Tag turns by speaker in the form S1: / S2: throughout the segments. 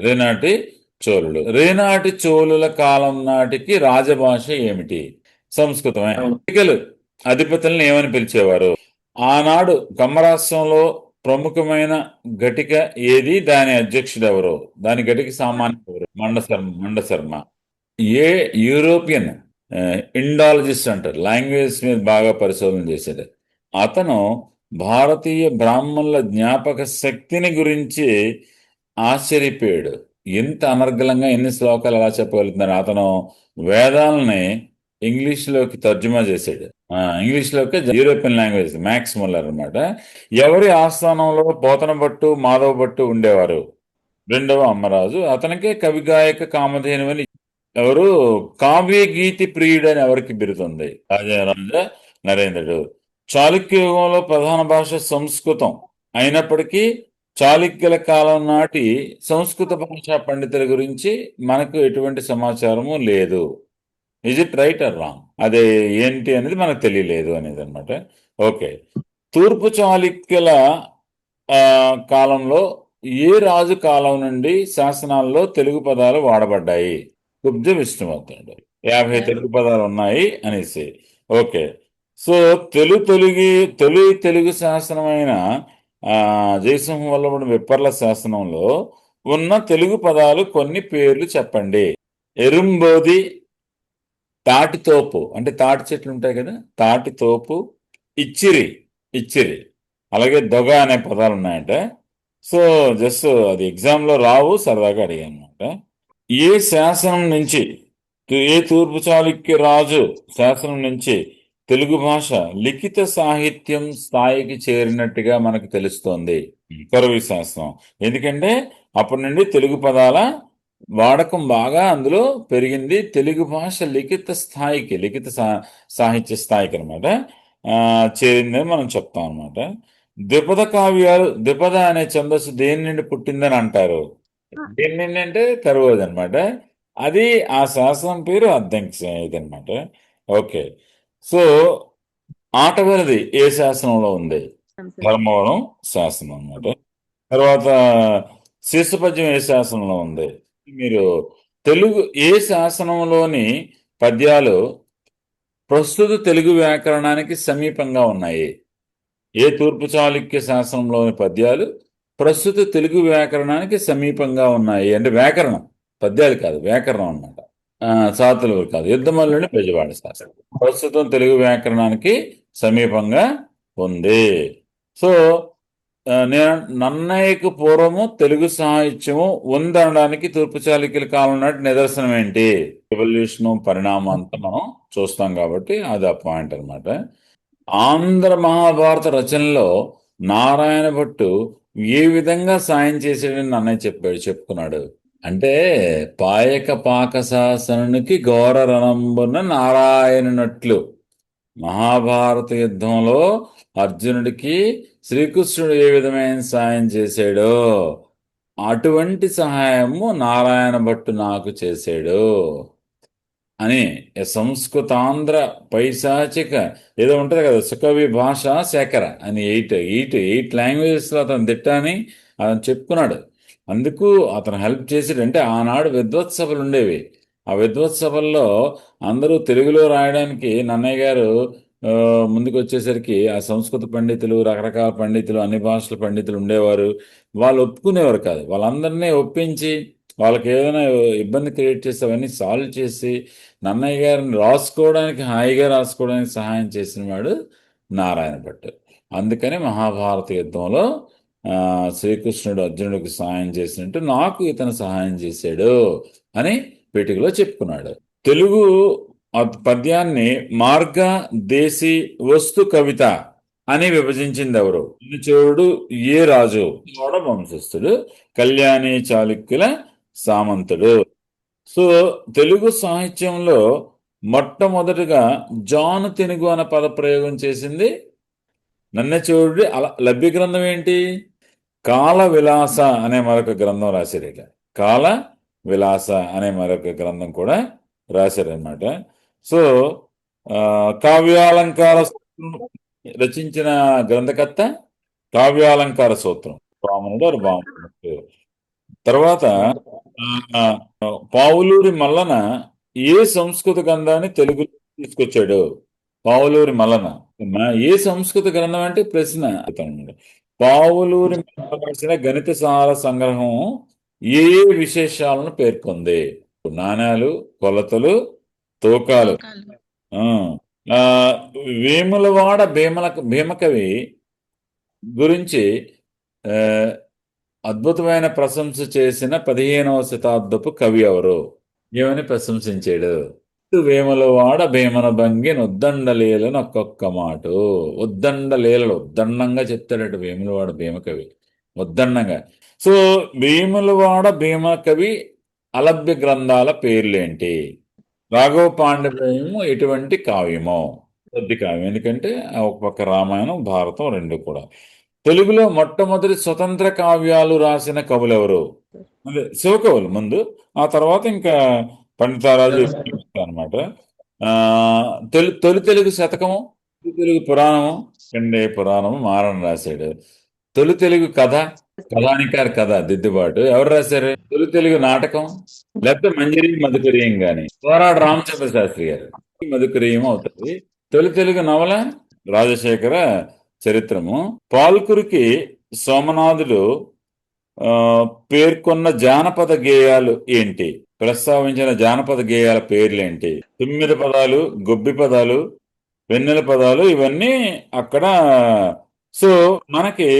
S1: రేనాటి చోళులు. రేనాటి చోళుల కాలం నాటికి రాజభాష ఏమిటి? సంస్కృతమే. అధిపతులను ఏమని పిలిచేవారు? ఆనాడు కమ్మరాష్ట్రంలో ప్రముఖమైన ఘటిక ఏది? దాని అధ్యక్షుడు ఎవరు? దాని ఘటిక సామాన్య ఎవరు? మండశర్మ. ఏ యూరోపియన్ ఇండాలజిస్ట్ అంటారు, లాంగ్వేజ్ మీద బాగా పరిశోధన చేశాడు. అతను భారతీయ బ్రాహ్మణుల జ్ఞాపక శక్తిని గురించి ఆశ్చర్యపోయాడు. ఎంత అనర్గళంగా ఎన్ని శ్లోకాలు ఎలా చెప్పగలుగుతున్నారు. అతను వేదాలని ఇంగ్లీష్లోకి తర్జుమా చేశాడు. ఇంగ్లీష్లోకి యూరోపియన్ లాంగ్వేజ్. మ్యాక్స్ ముల్లర్ అనమాట. ఎవరి ఆస్థానంలో పోతన భట్టు, మాధవ భట్టు ఉండేవారు? రెండవ అమ్మరాజు. అతనికే కవిగాయక కామధేను అని ఎవరు? కావ్య గీతి ప్రియుడు అని ఎవరికి బిరుదుంది? రాజరాజ నరేంద్రుడు. చాళుక్య యుగంలో ప్రధాన భాష సంస్కృతం అయినప్పటికీ చాళుక్యుల కాలం నాటి సంస్కృత భాషా పండితుల గురించి మనకు ఎటువంటి సమాచారము లేదు. Is it right are wrong? అదే ఏంటి అనేది మనకు తెలియలేదు అనేది అనమాట. ఓకే. తూర్పు చాళుక్యుల కాలంలో ఏ రాజు కాలం నుండి శాసనాల్లో తెలుగు పదాలు వాడబడ్డాయి? కుబ్జ విష్ణువర్ధనుడు. 50 తెలుగు పదాలు ఉన్నాయి అనేసి. ఓకే. సో తొలి తెలుగు శాసనమైన జయసింహ వల్లభుడు విప్పర్ల శాసనంలో ఉన్న తెలుగు పదాలు కొన్ని పేర్లు చెప్పండి. ఎరుంబోది, తాటితోపు అంటే తాటి చెట్లు ఉంటాయి కదా, తాటితోపు, ఇచ్చిరి, అలాగే దొగ అనే పదాలు ఉన్నాయంట. సో జస్ట్ అది ఎగ్జామ్లో రావు, సరదాగా అడిగాను అనమాట. ఏ శాసనం నుంచి, ఏ తూర్పు చాళుక్య రాజు శాసనం నుంచి తెలుగు భాష లిఖిత సాహిత్యం స్థాయికి చేరినట్టుగా మనకు తెలుస్తోంది? కొరవి శాసనం. ఎందుకంటే అప్పటి నుండి తెలుగు పదాల వాడకం బాగా అందులో పెరిగింది. తెలుగు భాష లిఖిత సాహిత్య స్థాయికి అనమాట చేరిందని మనం చెప్తాం అనమాట. ద్విపద కావ్యాలు, ద్విపద అనే ఛందస్సు దేని నుండి పుట్టిందని అంటారు? దేని నుండి అంటే తరువాత అనమాట. అది ఆ శాసనం పేరు అద్దంకి ఇదనమాట. ఓకే. సో ఆటవరది ఏ శాసనంలో ఉంది? ధర్మవరం శాసనం అనమాట. తర్వాత శీర్షపద్యం ఏ శాసనంలో ఉంది? మీరు తెలుగు ఏ శాసనంలోని పద్యాలు ప్రస్తుత తెలుగు వ్యాకరణానికి సమీపంగా ఉన్నాయి? ఏ తూర్పు చాళుక్య శాసనంలోని పద్యాలు ప్రస్తుత తెలుగు వ్యాకరణానికి సమీపంగా ఉన్నాయి? అంటే వ్యాకరణం, పద్యాలు కాదు, వ్యాకరణం అన్నమాట. సాతులు కాదు, యుద్ధమల్లుని బెజవాడ శాసనం ప్రస్తుతం తెలుగు వ్యాకరణానికి సమీపంగా ఉంది. సో నేను నన్నయ్యకు పూర్వము తెలుగు సాహిత్యము ఉందనడానికి తూర్పు చాళుక్యుల కాలం నాటి నిదర్శనం ఏంటి? ఎవల్యూషన్, పరిణామం అంతా మనం చూస్తాం కాబట్టి అది ఆ పాయింట్ అనమాట. ఆంధ్ర మహాభారత రచనలో నారాయణ భట్టు ఏ విధంగా సాయం చేసాడని నన్నయ్య చెప్పుకున్నాడు. అంటే పాయక పాకశాసనునికి ఘోర రణంబున నారాయణునట్లు మహాభారత యుద్ధంలో అర్జునుడికి శ్రీకృష్ణుడు ఏ విధమైన సాయం చేశాడో అటువంటి సహాయము నారాయణ భట్టు నాకు చేశాడు అని సంస్కృతాంధ్ర పైశాచిక ఏదో ఉంటది కదా, సుకవి భాషా శేఖర అని ఎయిట్ లాంగ్వేజెస్లో అతను తిట్టని అతను చెప్పుకున్నాడు. అందుకు అతను హెల్ప్ చేసాడు. అంటే ఆనాడు విద్వత్సభలు ఉండేవి. ఆ విద్వత్సభల్లో అందరూ తెలుగులో రాయడానికి నన్నయ్య గారు ముందుకు వచ్చేసరికి ఆ సంస్కృత పండితులు, రకరకాల పండితులు, అన్ని భాషల పండితులు ఉండేవారు. వాళ్ళు ఒప్పుకునేవారు కాదు. వాళ్ళందరినీ ఒప్పించి వాళ్ళకి ఏదైనా ఇబ్బంది క్రియేట్ చేసి అవన్నీ సాల్వ్ చేసి నన్నయ్య గారిని హాయిగా రాసుకోవడానికి సహాయం చేసిన వాడు నారాయణ భట్టు. అందుకని మహాభారత యుద్ధంలో శ్రీకృష్ణుడు అర్జునుడికి సహాయం చేసినట్టు నాకు ఇతను సహాయం చేశాడు అని పీఠికలో చెప్పుకున్నాడు. తెలుగు పద్యాన్ని మార్గ, దేశీ, వస్తు కవిత అని విభజించింది ఎవరు? చోడు ఏ రాజు? చోడ వంశస్థుడు, కళ్యాణి చాళుక్యుల సామంతుడు. సో తెలుగు సాహిత్యంలో మొట్టమొదటిగా జాను తెనుగు అనే పదప్రయోగం చేసింది నన్నచోడు. అలా లభ్య గ్రంథం ఏంటి? కాల విలాస అనే మరొక గ్రంథం రాశారు. కాల విలాస అనే మరొక గ్రంథం కూడా రాశారనమాట. సో కావ్యాలంకార రచించిన గ్రంథకర్త కావ్యాలంకార సూత్రం వామనుడు అది వామనుడు పేరు. తర్వాత ఆ, పావులూరి మల్లన ఏ సంస్కృత గ్రంథాన్ని తెలుగులో తీసుకొచ్చాడు? పావులూరి మల్లన ఏ సంస్కృత గ్రంథం అంటే ప్రశ్న అన్నమాట. పావులూరి మల్లన రాసిన గణిత సార సంగ్రహం ఏ ఏ విశేషాలను పేర్కొంది? నాణేలు, కొలతలు, తూకాలు. ఆ, ఆ, వేములవాడ భీమకవి గురించి ఆ, అద్భుతమైన ప్రశంస చేసిన 15వ శతాబ్దపు కవి ఎవరు? ఏమని ప్రశంసించాడు? వేములవాడ భీమన భంగి ఉద్దండలీలను ఒక్కొక్క మాటు. ఉద్దండలీలలు ఉద్దండంగా చెప్తాడట వేములవాడ భీమకవి. ఉద్దండంగా. సో వేములవాడ భీమకవి అలభ్య గ్రంథాల పేర్లేంటి? రాఘవ పాండవ్యము ఎటువంటి కావ్యమో? పద్య కావ్యం. ఎందుకంటే ఒక పక్క రామాయణం, భారతం రెండు కూడా. తెలుగులో మొట్టమొదటి స్వతంత్ర కావ్యాలు రాసిన కవులెవరు? అదే శివకవులు ముందు, ఆ తర్వాత ఇంకా పండితారాజు అనమాట. ఆ తొలి తెలుగు శతకము, తొలి తెలుగు పురాణము, కండే పురాణము మారని రాశాడు. తొలి తెలుగు కథ, కథానికారి కథ దిద్దుబాటు ఎవరు రాశారు? తొలి తెలుగు నాటకం, లేకపోతే మంజరి మధుకరీయం గాని పోరాడు రామచంద్ర శాస్త్రి గారు. మధుకరీయం అవుతుంది. తొలి తెలుగు నవల రాజశేఖర చరిత్రము. పాల్కురికి సోమనాథుడు ఆ, పేర్కొన్న జానపద గేయాలు ఏంటి? ప్రస్తావించిన జానపద గేయాల పేర్లేంటి? తుమ్మిద పదాలు, గొబ్బి పదాలు, వెన్నెల పదాలు, ఇవన్నీ అక్కడ. సో మనకి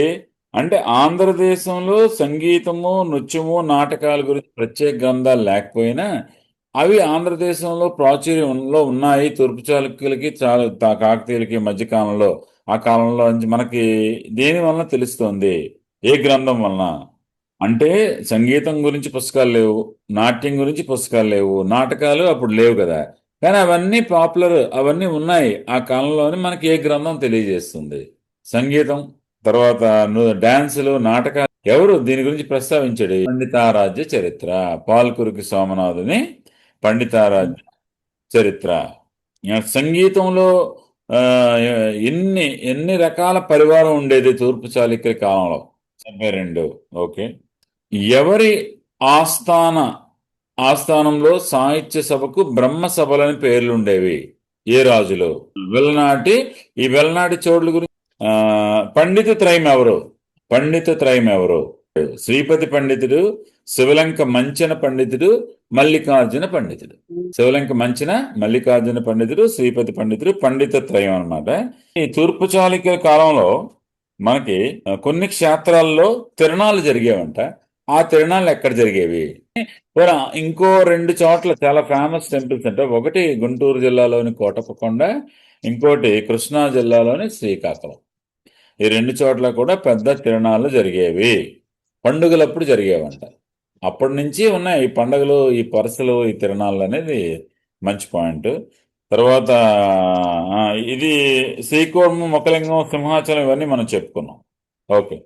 S1: అంటే ఆంధ్రదేశంలో సంగీతము, నృత్యము, నాటకాల గురించి ప్రత్యేక గ్రంథాలు లేకపోయినా అవి ఆంధ్రదేశంలో ప్రాచుర్యంలో ఉన్నాయి. తూర్పు చాళుక్యులకి కాకతీయులకి మధ్య కాలంలో, ఆ కాలంలో నుంచి మనకి దేని వలన తెలుస్తోంది? ఏ గ్రంథం వలన? అంటే సంగీతం గురించి పుస్తకాలు లేవు, నాట్యం గురించి పుస్తకాలు లేవు, నాటకాలు అప్పుడు లేవు కదా. కానీ అవన్నీ పాపులర్, అవన్నీ ఉన్నాయి ఆ కాలంలోనే. మనకి ఏ గ్రంథం తెలియజేస్తుంది? సంగీతం, తర్వాత డాన్సులు, నాటకాలు. ఎవరు దీని గురించి ప్రస్తావించాడు? పండితారాధ్య చరిత్ర. పాల్కురికి సోమనాథుని పండితారాధ్య చరిత్ర. సంగీతంలో ఆ, ఎన్ని ఎన్ని రకాల పరివారం ఉండేది తూర్పు చాళుక్యుల కాలంలో? 72. ఓకే. ఎవరి ఆస్థాన ఆస్థానంలో సాహిత్య సభకు బ్రహ్మ సభలని పేర్లుండేవి? ఏ రాజులు? వెలనాటి. ఈ వెలనాటి చోళుల గురించి పండిత త్రయం ఎవరు? పండిత త్రయం ఎవరు? శ్రీపతి పండితుడు, శివలంక మంచన పండితుడు, మల్లికార్జున పండితుడు. శివలంక మంచిన, మల్లికార్జున పండితుడు, శ్రీపతి పండితుడు, పండిత త్రయం అన్నమాట. ఈ తూర్పు చాళుక్యుల కాలంలో మనకి కొన్ని క్షేత్రాల్లో తిరణాలు జరిగేవంట. ఆ తిరణాలు ఎక్కడ జరిగేవి? పోరా, ఇంకో రెండు చోట్ల చాలా ఫేమస్ టెంపుల్స్ అంటే, ఒకటి గుంటూరు జిల్లాలోని కోటప్పకొండ, ఇంకోటి కృష్ణా జిల్లాలోని శ్రీకాకుళం. ఈ రెండు చోట్ల కూడా పెద్ద తిరణాలు జరిగేవి. పండుగలప్పుడు జరిగేవంట. అప్పటి నుంచి ఉన్నాయి ఈ పండుగలు, ఈ పరసలు, ఈ తిరణాలు అనేది మంచి పాయింట్. తర్వాత ఇది శ్రీకూర్మం, మొక్కలింగం, సింహాచలం, ఇవన్నీ మనం చెప్పుకున్నాం. ఓకే.